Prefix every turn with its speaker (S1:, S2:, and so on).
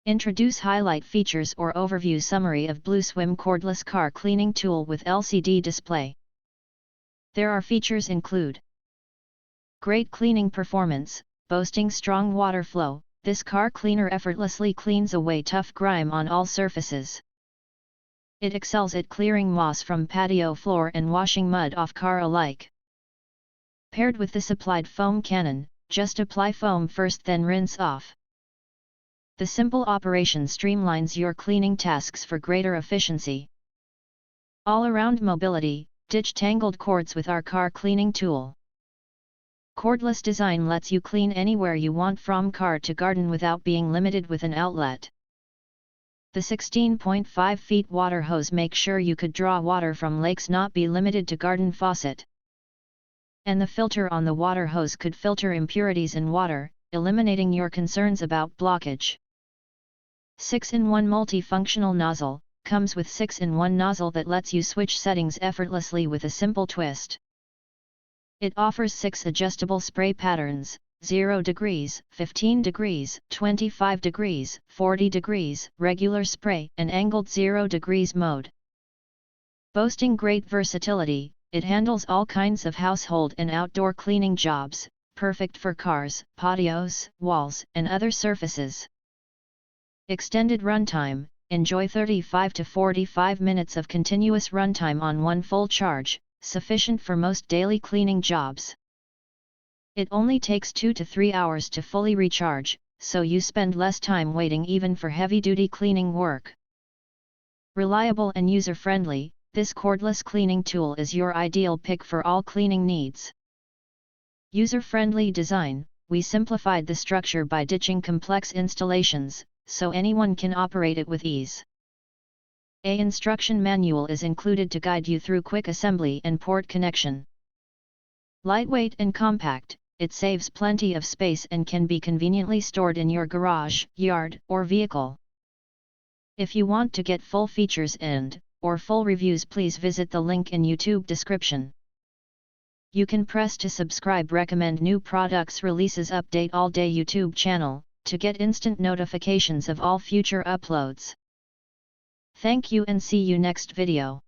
S1: Introduce highlight features or overview summary of BluSwim Cordless Car Cleaning Tool with LCD display. There are features include: great cleaning performance, boasting strong water flow. This car cleaner effortlessly cleans away tough grime on all surfaces. It excels at clearing moss from patio floor and washing mud off car alike. Paired with the supplied foam cannon, just apply foam first then rinse off. The simple operation streamlines your cleaning tasks for greater efficiency. All-around mobility, ditch tangled cords with our car cleaning tool. Cordless design lets you clean anywhere you want from car to garden without being limited with an outlet. The 16.5 feet water hose makes sure you could draw water from lakes, not be limited to garden faucet. And the filter on the water hose could filter impurities in water, eliminating your concerns about blockage. 6-in-1 multifunctional nozzle, comes with 6-in-1 nozzle that lets you switch settings effortlessly with a simple twist. It offers 6 adjustable spray patterns: 0 degrees, 15 degrees, 25 degrees, 40 degrees, regular spray, and angled 0 degrees mode. Boasting great versatility, it handles all kinds of household and outdoor cleaning jobs, perfect for cars, patios, walls, and other surfaces. Extended runtime: enjoy 35 to 45 minutes of continuous runtime on one full charge, sufficient for most daily cleaning jobs. It only takes 2 to 3 hours to fully recharge, so you spend less time waiting even for heavy-duty cleaning work. Reliable and user-friendly, this cordless cleaning tool is your ideal pick for all cleaning needs. User-friendly design: we simplified the structure by ditching complex installations, so anyone can operate it with ease. An instruction manual is included to guide you through quick assembly and port connection. Lightweight and compact, it saves plenty of space and can be conveniently stored in your garage, yard, or vehicle. If you want to get full features or full reviews, please visit the link in YouTube description. You can press to subscribe, recommend new products releases, update all day YouTube channel, to get instant notifications of all future uploads. Thank you and see you next video.